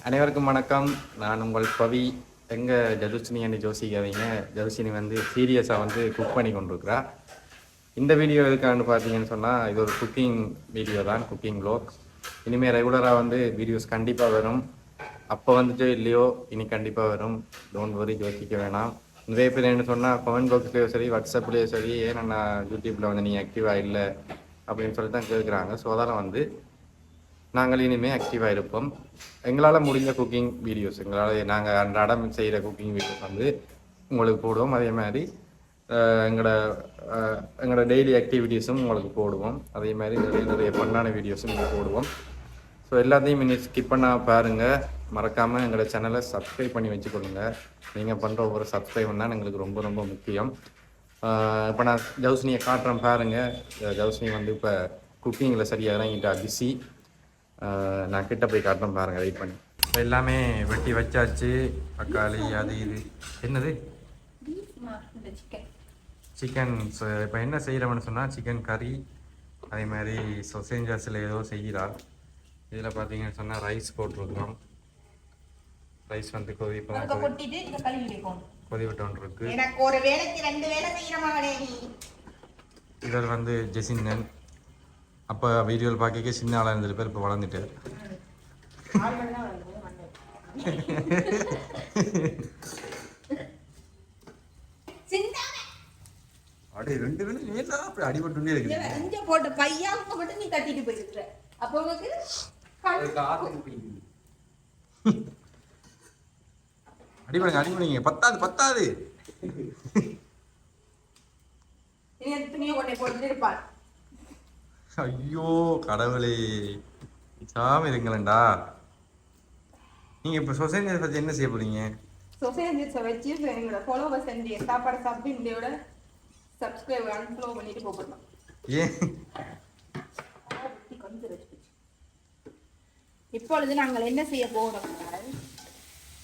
அனைவருக்கும் வணக்கம். நான் உங்கள் பவி. எங்கள் ஜதுஷினி அண்ட் ஜோசிக்காதீங்க. ஜதுஷினி வந்து சீரியஸாக வந்து குக் பண்ணி கொண்டிருக்கிறா. இந்த வீடியோ எதுக்கான்னு பார்த்தீங்கன்னு சொன்னால், இது ஒரு குக்கிங் வீடியோ தான், குக்கிங் வ்ளாக். இனிமேல் ரெகுலராக வந்து வீடியோஸ் கண்டிப்பாக வரும். அப்போ வந்துட்டு இல்லையோ இனி கண்டிப்பாக வரும். டோன்ட் வரி, யோசிக்க வேணாம். நிறைய பேர் என்ன சொன்னால் கமெண்ட் பாக்ஸ்லேயோ சரி, வாட்ஸ்அப்லேயோ சரி, ஏன்னா நான் யூடியூப்பில் வந்து நீ ஆக்டிவாக இல்லை அப்படின்னு சொல்லி தான் கேட்குறாங்க. ஸோ அதெல்லாம் வந்து நாங்கள் இனிமேல் ஆக்டிவாக இருப்போம். எங்களால் முடிஞ்ச குக்கிங் வீடியோஸ், நாங்கள் அன்றாடம் செய்கிற குக்கிங் வீடியோஸ் வந்து உங்களுக்கு போடுவோம். அதே மாதிரி எங்களோட டெய்லி ஆக்டிவிட்டீஸும் உங்களுக்கு போடுவோம். அதே மாதிரி நிறைய பண்ணான வீடியோஸும் நீங்கள் போடுவோம். ஸோ எல்லாத்தையும் இன்னும் ஸ்கிப் பண்ணால் பாருங்கள். மறக்காமல் எங்களோட சேனலை சப்ஸ்கிரைப் பண்ணி வச்சுக்கொள்ளுங்க. நீங்கள் பண்ணுற ஒவ்வொரு சப்ஸ்கிரைப் தான் எங்களுக்கு ரொம்ப ரொம்ப முக்கியம். இப்போ நான் ஜவுஸ்னியை காட்டுறேன் பாருங்கள். ஜவுஸ்னி வந்து இப்போ குக்கிங்கில் சரியாக இறங்கிட்டா, பிஸி. நான் கிட்ட போய் காட்டுறேன் பாருங்கள், வெயிட் பண்ணி. இப்போ எல்லாமே வெட்டி வச்சாச்சு. தக்காளி அது இது என்னது சிக்கன். இப்போ என்ன செய்கிறோம்னு சொன்னால் சிக்கன் கறி. அதே மாதிரி சொசேஞ்சஸில் ஏதோ செய்கிறாள். இதில் பார்த்தீங்கன்னு சொன்னால் ரைஸ் போட்டிருக்கிறோம். ரைஸ் வந்து கொதி விட்டோன்ருக்கு. இதில் வந்து ஜெசின்னன். அப்போ வீடியோவில் பார்க்க சின்ன ஆளாக இருந்துட்டு பேர் இப்போ வளர்ந்துட்டு. அப்படியே ரெண்டு பேரும் நேரா அப்படி அடிபட்டுட்டே இருக்கு. இங்க போட்ட பையாவுக்கு மட்டும் நீ கட்டிட்டு போயிருக்க. அப்போ உங்களுக்கு அடிபடுங்க பத்தாது. ஐயோ கடவுளே, சாமி இருங்களேன்டா. நீங்க இப்ப சொசைட்டி பத்தி என்ன செய்ய போறீங்க? சொசைட்டி வச்சு எங்களோட ஃபாலோவர்ஸ் அண்ட் சாப்பாடு சாப்பிட்டு இந்தியோட சப்ஸ்கிரைப் அன்ஃபாலோ பண்ணிட்டு போகணும். ஏன் இப்பொழுது நாங்கள் என்ன செய்ய போறோம்?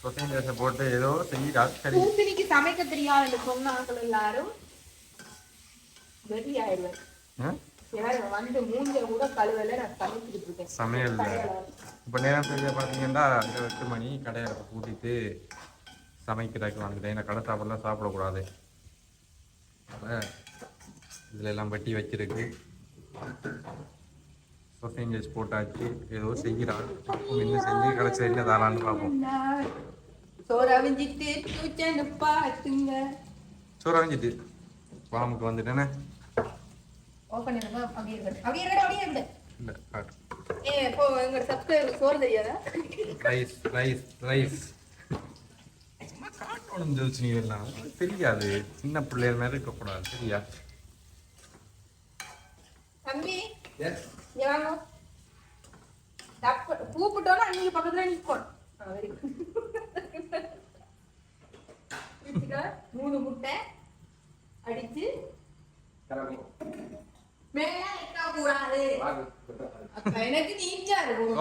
சொசைட்டி போட்டு ஏதோ செஞ்சு பூசணிக்கு சமைக்க தெரியாது சொன்னாங்க எல்லாரும். வெறி ஆயிடுவேன். வந்து மூஞ்ச கூட கழுவல. நான் சமைச்சிட்டு இருக்கேன். சமையல் இப்போ நேரம் சரியாக பார்த்தீங்கன்னா 8 மணி. கடையை கூட்டிட்டு சமைக்கிறதுக்கு வந்துட்டேன். ஏன்னா கடை சாப்பாடுலாம் சாப்பிடக்கூடாது. அதனால் இதில் எல்லாம் வெட்டி வச்சிருக்கு. சொசேஞ்சஸ் போட்டாச்சு. ஏதோ செய்கிறாள். என்ன செஞ்சு கடைசி என்ன தாரான்னு பார்ப்போம். சோறு அவிஞ்சிட்டு பாம்புக்கு வந்துட்டேனே. தெரியாது, சின்ன பிள்ளைகள் மாதிரி இருக்கக்கூடாது. சரியா கூப்பிட்டோம்னா நீங்க பக்கத்துல நிக்கணும். 3 முட்டை அடிச்சு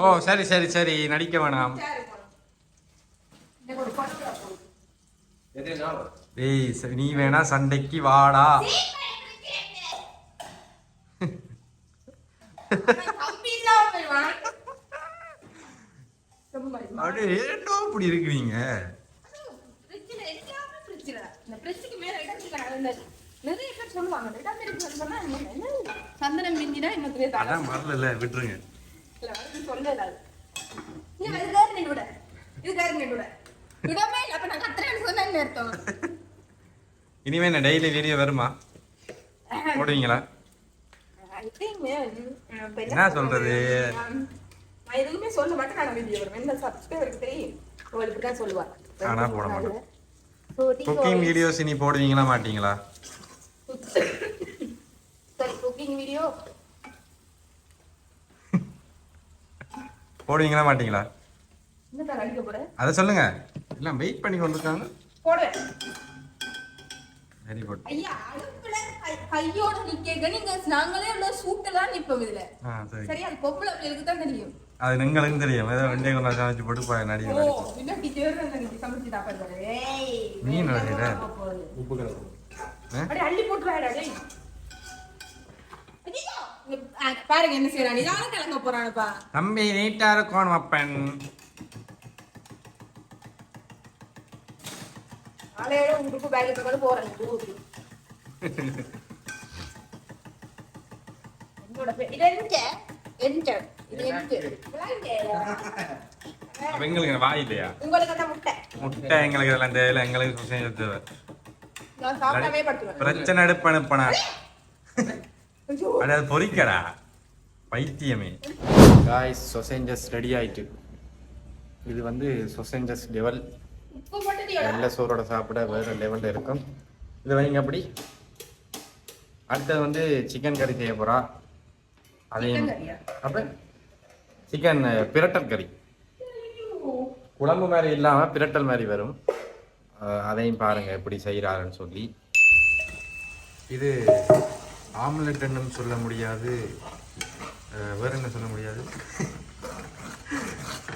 ஓ சரி நடிக்க வேணாம். நீ வேணா சண்டைக்கு வாடா. அப்படி இருக்கிறீங்க. நிறைய பேர் சொல்லுவாங்க சந்தனம் மிஞ்சினா இன்னும் வரல விட்டுருங்க. இனிமே என்ன டெய்லி வீடியோ வருமா? போடுவீங்களா? என்ன சொல்றது? நான் எதுவுமே சொல்ல மாட்டேன். நான் வீடியோ வரும். என்ன சப்ஸ்கிரைபருக்கு தெரியும். உங்களுக்கு தான் சொல்லுவாங்க. ஆனா போட மாட்டேன். குக்கிங் வீடியோஸ் இனி போடுவீங்களா மாட்டீங்களா? சரி குக்கிங் வீடியோ போடுவீங்களா மாட்டீங்களா? அதை சொல்லுங்க. எல்லாம் வெயிட் பண்ணி கொண்டிருக்காங்க. போடுவேன். Very good. ஐயா அடுப்புல கையோட நிக்கேங்க. நீங்க நாங்களே உள்ள சூட்டலாம் நிப்போம் இதுல. சரி அது பொம்பளை பிள்ளைகளுக்கு தான் தெரியும். அது உங்களுக்கு தெரியும். ஏதோ வெண்டை கொண்டா சமைச்சு போட்டு போய் நடிகை. ஓ இன்ன டீச்சர் வந்து சமைச்சு சாப்பிடுறாரு. ஏய் நீ நடிகை. உப்பு கலந்து. அட அள்ளி போட்டுறாடா டேய். பாருங்க என்ன செய்யறானே. யார கலங்க போறானப்பா. தம்பி நீட்டா இருக்கணும் அப்பன். ஆளையோட உடுப்பு பேக் எடுத்து போறேன் ஊருக்கு. என்னோட இது எங்க இது எங்களுக்கு வாய் இல்லையா? உங்களுக்கு அந்த முட்டை எங்களுக்கு இதெல்லாம் தேவையில்லை. எங்களுக்கு தேவை. நான் சாப்பிடவே படுத்துவேன். பிரச்சனை எடுப்பனுப்பனா அது பொறிக்கடா பைத்தியமே. காய்ஸ் சொசேஞ்சஸ் ரெடி ஆயிட்டு. இது வந்து சொசேஞ்சஸ் லெவல். நல்ல சோறோட சாப்பிட வேற லெவலில் இருக்கும். இது வைங்க அப்படி. அடுத்தது வந்து சிக்கன் கறி செய்ய போறா. அதையும் அப்ப சிக்கன் பிரட்டல் கறி குழம்பு மாதிரி இல்லாமல் பிரட்டல் மாதிரி வரும். அதையும் பாருங்க எப்படி செய்கிறாருன்னு சொல்லி. இது ஆம்லெட் என்னும் சொல்ல முடியாது, வேற என்ன சொல்ல முடியாது,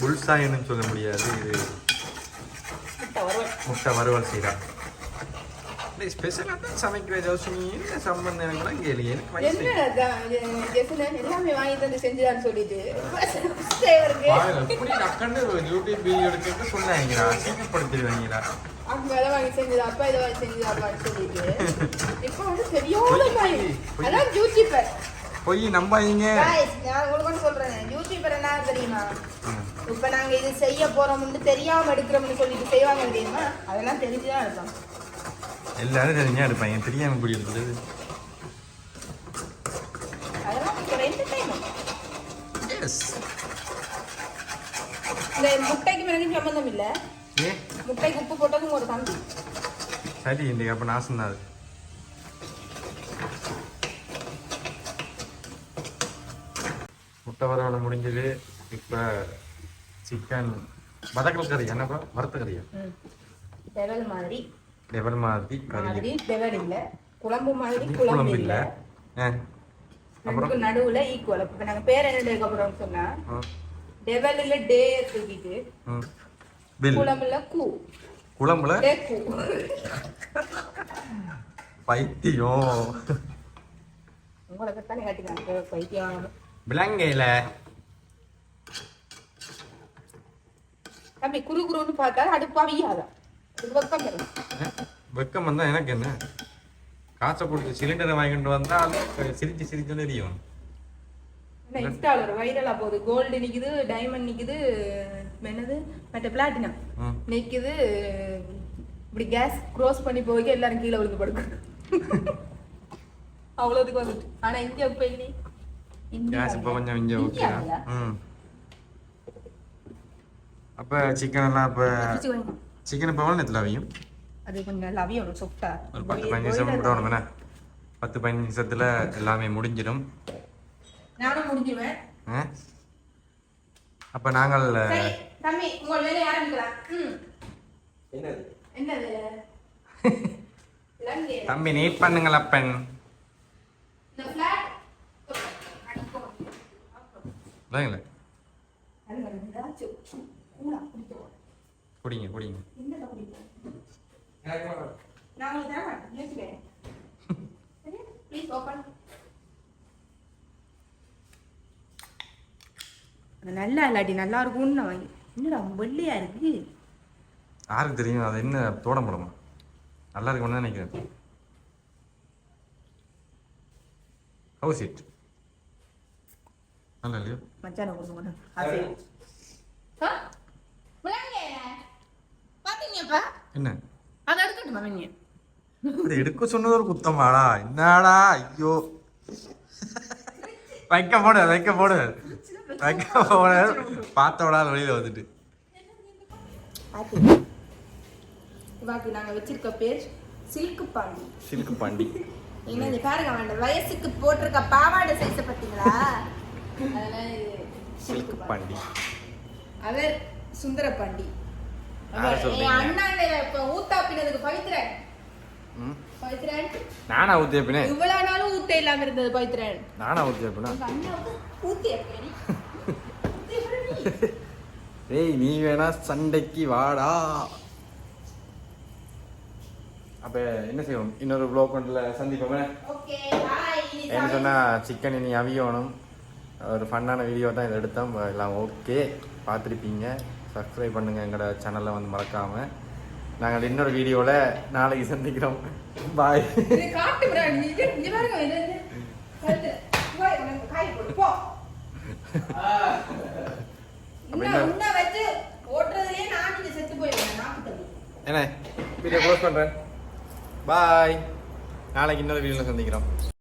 புல்சாய் என்னும் சொல்ல முடியாது. இது முட்டை வறுவல் செய்கிறா. ஸ்பெஷலாக தான் சமைக்கிற ஜோசினி. என்ன சம்பந்தம் எனக்குலாம் கேள்வி. எனக்கு எல்லாமே வாங்கி தந்து செஞ்சுதான்னு சொல்லிட்டு எப்படி டக்குன்னு யூடியூப் வீடியோ எடுக்கிறது சொன்னாங்களா, சீக்கிரப்படுத்திடுவாங்களா. அவங்க வேலை வாங்கி செஞ்சது அப்பா இதை வாங்கி செஞ்சது அப்பான்னு சொல்லிட்டு இப்போ வந்து சரியான அதான் யூடியூபர் போய் நம்பாதீங்க. நான் உங்களுக்கு சொல்றேன், யூடியூபர் என்ன தெரியுமா, இப்ப நாங்க இது செய்ய போறோம்னு தெரியாம எடுக்கிறோம்னு சொல்லிட்டு செய்வாங்க தெரியுமா, அதெல்லாம் தெரிஞ்சுதான் இருப்பாங்க. எல்லாரும் தெரிஞ்சா எடுப்பாங்க, தெரியாம இப்படி இருக்குது. அதெல்லாம் ஒரு என்டர்டைன்மெண்ட். இந்த முட்டைக்கு எனக்கு சம்பந்தம் இல்ல. முட்டைக்கு உப்பு போட்டதும் ஒரு தம்பி சரி. இன்னைக்கு அப்ப நான் சொன்னாது முட்டை வரவழ முடிஞ்சது. இப்ப சிக்கன் வதக்கல் கறி. என்னப்பா வறுத்த கறியா? டெவல் மாதிரி கறி. டெவல் இல்ல, குழம்பு மாதிரி குழம்பு இல்ல. அப்புறம் நடுவுல ஈக்குவல். இப்ப நாங்க பேர் என்ன எடுக்க போறோம்னு சொன்னா டெவல் இல்ல டே தூக்கிட்டு குழம்புல குழம்புல பைத்தியம். உங்களுக்கு தானே காட்டினாங்க பைத்தியம் விலங்கையில தம்பி குறுகுறுன்னு பார்த்தா அடுப்பாவியாதான் வெக்கம் வரும். வெக்கம் வந்தா எனக்கு என்ன, காசை கொடுத்து சிலிண்டரை வாங்கிட்டு வந்தா சிரிச்சு சிரிச்சு தெரியும். இன்ஸ்டால ஒரு வைரலா போகுது. கோல்டு நிக்குது, டைமண்ட் நிக்குது, என்னது மற்ற பிளாட்டினம் நிக்குது. இப்படி கேஸ் க்ரோஸ் பண்ணி போய் எல்லாரும் கீழே விழுந்து படுக்கணும். அவ்வளவுக்கு வந்துட்டு. ஆனா இங்க இப்ப இல்லை. கேஸ் இப்ப கொஞ்சம் இங்க ஓகே. அப்ப சிக்கன் எல்லாம் இப்ப சிக்கன் இப்ப எவ்வளவு நேரத்துல அவியும்? அது கொஞ்சம் நல்லா அவியும் சொஃப்டா. ஒரு 10-15 நிமிஷம் விடணும். என்ன 10-15 நிமிஷத்துல எல்லாமே முடிஞ்சிடும். நானும் முடிஞ்சிடுவேன். அப்ப நாங்கள் தம்பி உங்க வேலையை ஆரம்பிக்கலாம். என்னது என்னது தம்பி நீட் பண்ணுங்கள் அப்பன். இந்த ஃபிளாட் இல்லைங்களா? குடிங்க குடிங்க. நல்லா இல்லாட்டி நல்லா இருக்கும்னு வாங்கி. என்னடா வெள்ளையா இருக்கு. யாருக்கு தெரியும் அது என்ன தோட முடியுமா? நல்லா இருக்கும்னு தான் நினைக்கிறேன். ஹவுஸ் இட் நல்லா இல்லையோ மச்சான கொடுங்க. பாத்தீங்கப்பா என்ன அதை எடுக்கட்டுமா? நீங்க அது எடுக்க சொன்னது ஒரு குத்தமாடா. என்னடா ஐயோ வைக்க போடு பார்த்தோடா வெளியில வந்துட்டு. நாங்க வச்சிருக்க பேர் சில்க் பாண்டி. என்னது பாருங்க, வேண்டாம் வயசுக்கு போட்டிருக்க பாவாடை சைஸ பாத்தீங்களா? அதெல்லாம் சில்க் பாண்டி. அவர் சுந்தர பாண்டி. அண்ணா இப்ப ஊத்தாப்பினதுக்கு பவித்ரன். நானா ஊத்தியப்பினேன்? இவ்வளவு நாளும் ஊத்த இல்லாம இருந்தது பவித்ரன். நானா ஊத்தியப்பினா? ஏய் நீ வேணா சண்டைக்கு வாடா. அப்ப என்ன செய்வோம்? இன்னொரு வ்ளாக் ஒன்றில் சந்திப்போமே. என்ன சொன்னா சிக்கன் இனி அவியணும். ஒரு ஃபன்னான வீடியோ தான் இதை எடுத்தோம். எல்லாம் ஓகே பார்த்துருப்பீங்க. சப்ஸ்கிரைப் பண்ணுங்கள் எங்களோட சேனலை வந்து மறக்காமல். நாங்கள் இன்னொரு வீடியோவில் நாளைக்கு சந்திக்கிறோம். பாய். இது காட்டு பிராணி இங்க பாருங்க இது சட்டு போய் உனக்கு காய் போடு போ உன்ன வச்சு ஓட்றதுலயே நான் இங்க செத்து போயிடுவேன் நாக்கு என்ன வீடியோ க்ளோஸ் பண்ணுறேன். பாய். நாளைக்கு இன்னொரு வீடியோவில் சந்திக்கிறோம்.